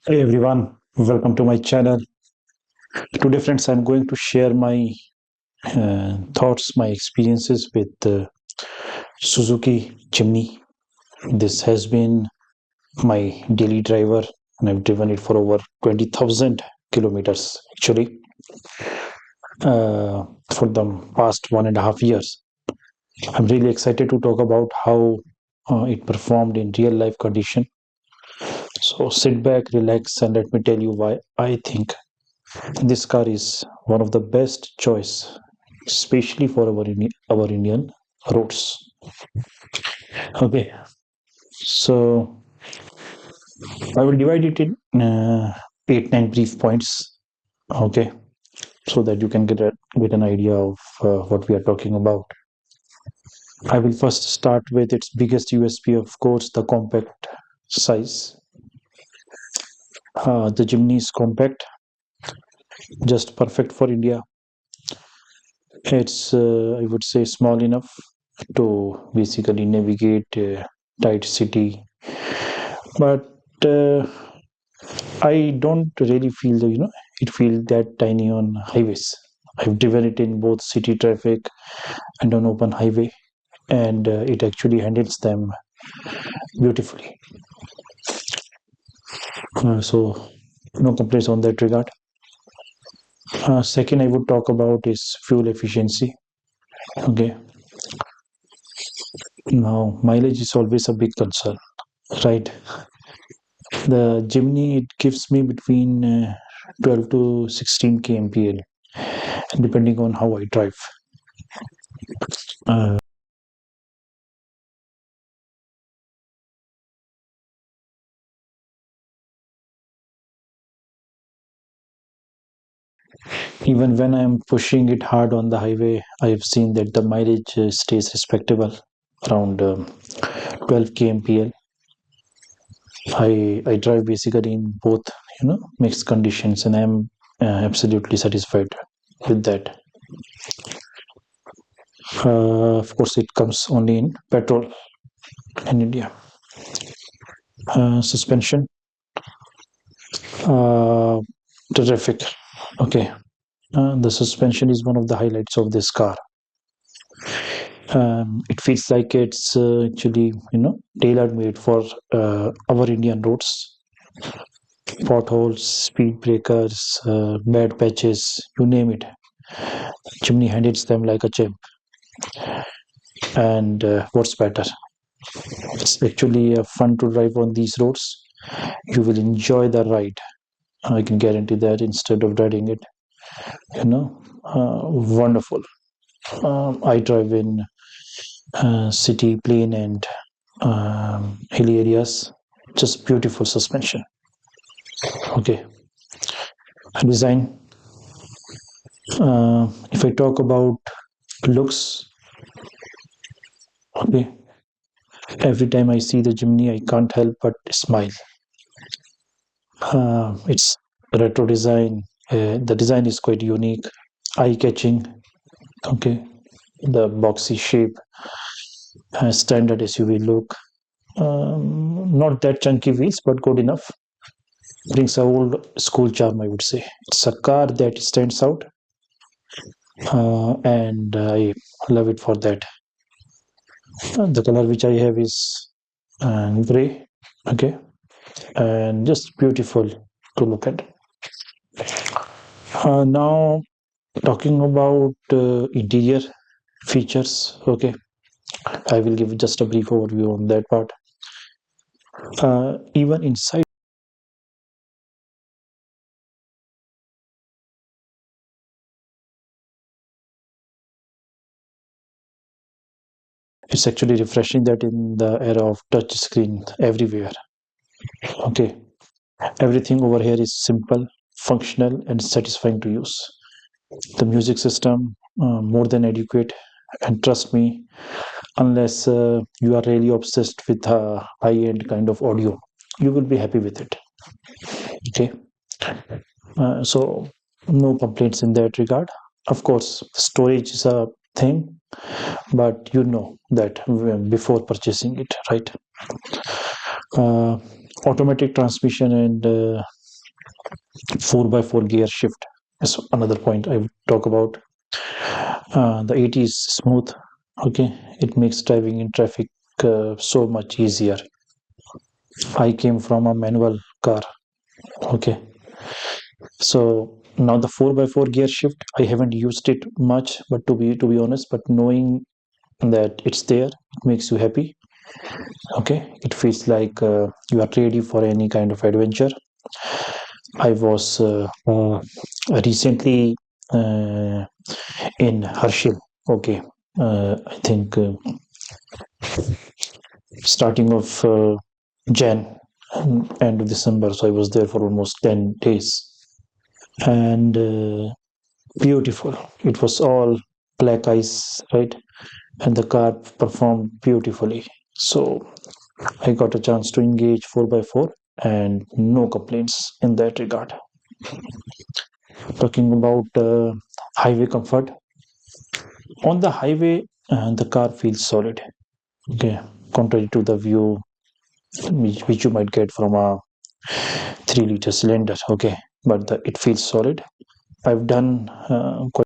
Hey everyone, welcome to my channel. Today, friends, I'm going to share my thoughts, my experiences with Suzuki Jimny. This has been my daily driver, and I've driven it for over 20,000 kilometers actually for the past 1.5 years. I'm really excited to talk about how it performed in real life condition. So sit back, relax, and let me tell you why I think this car is one of the best choice, especially for our Indian roads. Okay, so I will divide it in 8 9 brief points. Okay, so that you can get an idea of what we are talking about. I will first start with its biggest USP, of course, the compact size. The Jimny is compact, just perfect for India. It's I would say small enough to basically navigate a tight city, but I don't really feel it feels that tiny on highways. I've driven it in both city traffic and on open highway, and it actually handles them beautifully. So no complaints on that regard. Second, I would talk about is fuel efficiency. Okay, now mileage is always a big concern, right? The Jimny, it gives me between 12 to 16 kmpl, depending on how I drive. Uh, Even when I'm pushing it hard on the highway, I have seen that the mileage stays respectable around 12 kmpl. I drive basically in both mixed conditions, and I'm absolutely satisfied with that. Of course, it comes only in petrol in India. Suspension, uh, terrific. Okay, the suspension is one of the highlights of this car. It feels like it's actually tailor made for our Indian roads. Potholes, speed breakers, bad patches, you name it. Chimney handles them like a champ. And what's better, it's actually fun to drive on these roads. You will enjoy the ride. I can guarantee that instead of riding it, wonderful. I drive in city, plain, and hilly areas. Just beautiful suspension. Okay, design. If I talk about looks, okay, every time I see the Jimny, I can't help but smile. It's retro design. The design is quite unique, eye-catching. Okay, the boxy shape, standard SUV look. Not that chunky wheels, but good enough. Brings a old school charm, I would say. It's a car that stands out, and I love it for that. The color which I have is gray, okay, and just beautiful to look at. Now talking about interior features, okay, I will give just a brief overview on that part. Even inside, it's actually refreshing that in the era of touch screen everywhere. Okay, everything over here is simple, functional, and satisfying to use. The music system more than adequate, and trust me, unless you are really obsessed with high-end kind of audio, you will be happy with it. Okay, so no complaints in that regard. Of course, storage is a thing, but you know that before purchasing it, right? uh, Automatic transmission and 4x4 gear shift is another point I would talk about. The 80 is smooth. Okay, it makes driving in traffic so much easier. I came from a manual car. Okay, so now the 4x4 gear shift, I haven't used it much, but to be honest, but knowing that it's there, it makes you happy. Okay, it feels like you are ready for any kind of adventure. I was recently uh, in Herschel. Okay, I think starting of Jan and end of December. So I was there for almost 10 days, and beautiful. It was all black ice, right? And the car performed beautifully. So I got a chance to engage 4x4 and no complaints in that regard. Talking about highway comfort, on the highway, the car feels solid. Okay, contrary to the view which you might get from a 3-liter cylinder. Okay, but it feels solid. I've done quite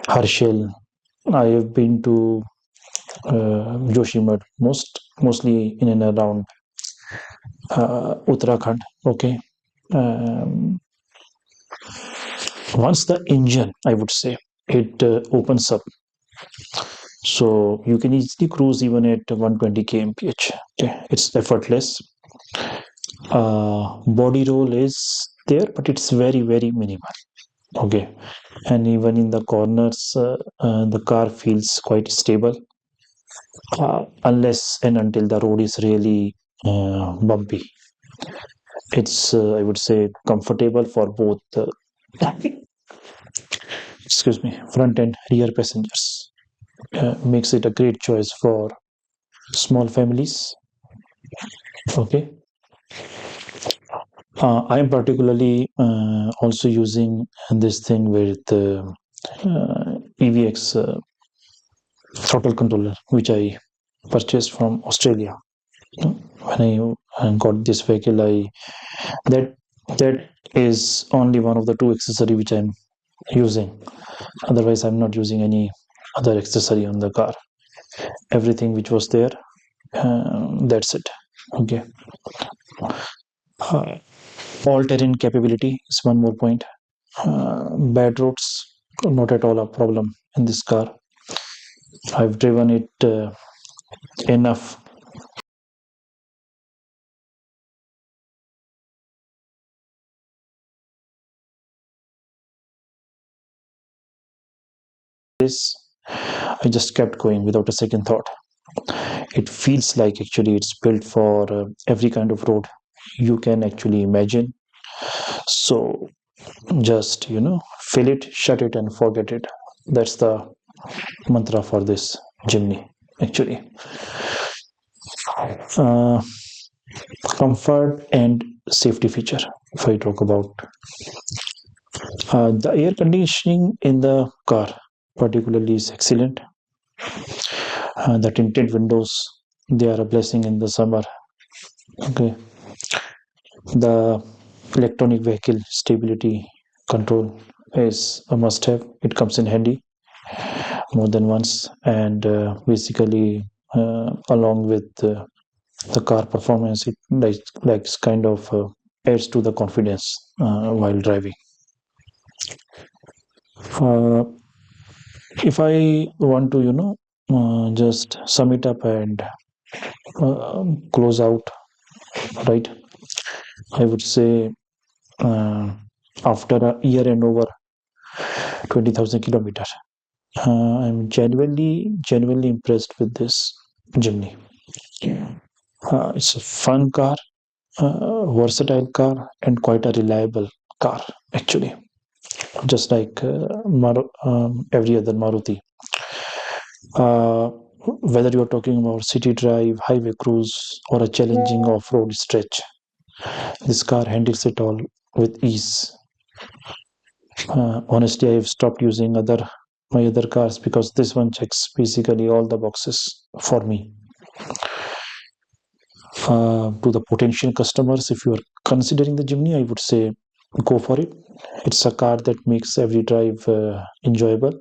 Herschel. I have been to Joshimath, mostly in and around Uttarakhand. Okay, um, once the engine, I would say, it opens up, so you can easily cruise even at 120 kmph. Okay, it's effortless. Body roll is there, but it's very minimal. Okay, and even in the corners, the car feels quite stable, unless and until the road is really bumpy. It's I would say comfortable for both excuse me, front and rear passengers. Makes it a great choice for small families. Okay, I am particularly also using this thing with EVX throttle controller, which I purchased from Australia. When I got this vehicle, I that that is only one of the two accessory which I'm using. Otherwise, I'm not using any other accessory on the car. Everything which was there, that's it. Okay. Uh, all terrain capability is one more point. Bad roads, not at all a problem in this car. I've driven it enough. This I just kept going without a second thought. It feels like actually it's built for every kind of road you can actually imagine. So just fill it, shut it, and forget it. That's the mantra for this Jimny. Actually, uh, comfort and safety feature. If I talk about the air conditioning in the car, particularly is excellent. The tinted windows, they are a blessing in the summer. Okay, the electronic vehicle stability control is a must have. It comes in handy more than once, and basically along with the car performance, it like kind of adds to the confidence while driving. uh, if I want to just sum it up and close out, right, I would say uh, after a year and over 20,000 kilometers, I'm genuinely impressed with this Jimny. It's a fun car, versatile car, and quite a reliable car, actually. Just like every other Maruti. Uh, whether you're talking about city drive, highway cruise, or a challenging off road stretch, this car handles it all with ease. Honestly, I've stopped using other my other cars because this one checks basically all the boxes for me. To the potential customers, if you are considering the Jimny, I would say go for it. It's a car that makes every drive enjoyable.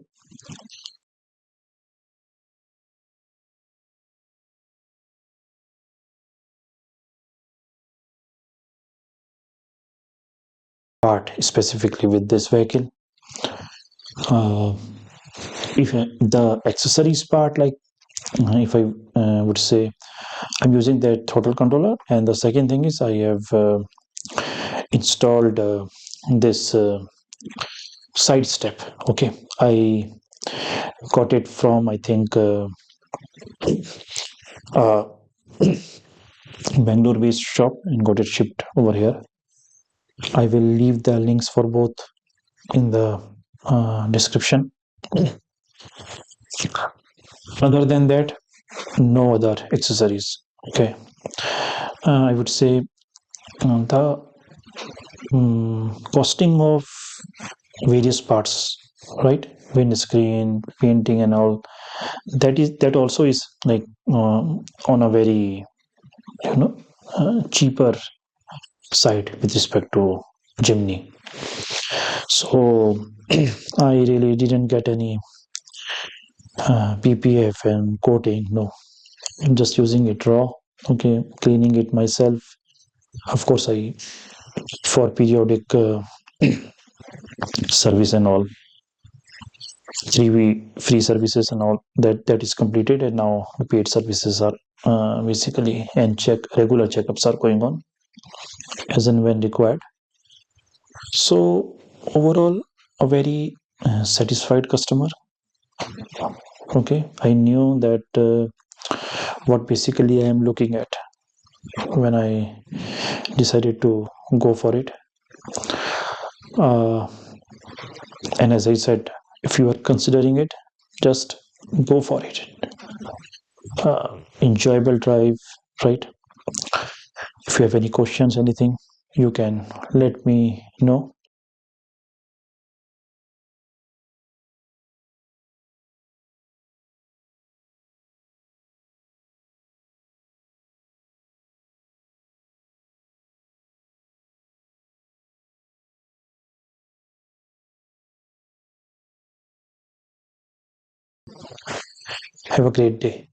Part specifically with this vehicle. Uh, if the accessories part, like if I would say, I'm using the throttle controller, and the second thing is I have installed this side step. Okay, I got it from I think uh, Bangalore based shop and got it shipped over here. I will leave the links for both in the description. Other than that, no other accessories. Okay, I would say the costing of various parts, right? Windscreen, painting, and all that also is like on a very you know cheaper side with respect to Jimny. So I really didn't get any PPF and coating. No, I'm just using it raw. Okay, cleaning it myself. Of course, I for periodic service and all, three free services and all that is completed, and now the paid services are basically and regular checkups are going on as and when required. So overall, a very satisfied customer. Okay, I knew that what basically I am looking at when I decided to go for it. Uh, and as I said, if you are considering it, just go for it. Enjoyable drive, right? If you have any questions, anything, you can let me know. Have a great day.